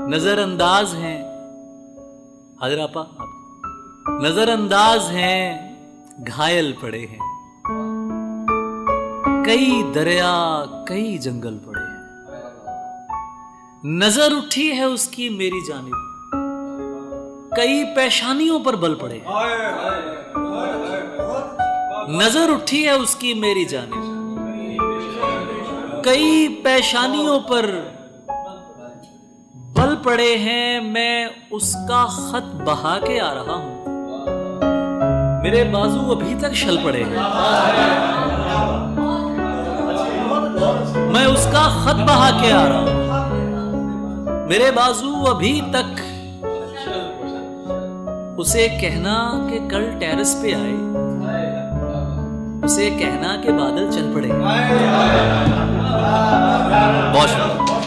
नजरअंदाज हैं हाजिर आपा, नजरअंदाज हैं, घायल पड़े हैं, कई दरिया कई जंगल पड़े हैं। नजर उठी है उसकी मेरी जानिब, कई पेशानियों पर बल पड़े हैं। नजर उठी है उसकी मेरी जानिब, कई पेशानियों पर बल पड़े हैं। मैं उसका खत बहा के आ रहा हूं, मेरे बाजू अभी तक शल पड़े हैं। मैं उसका खत बहा के आ रहा हूं, मेरे बाजू अभी तक। उसे कहना कि कल टेरेस पे आए, उसे कहना कि बादल चल पड़े। बहुत शुक्रिया।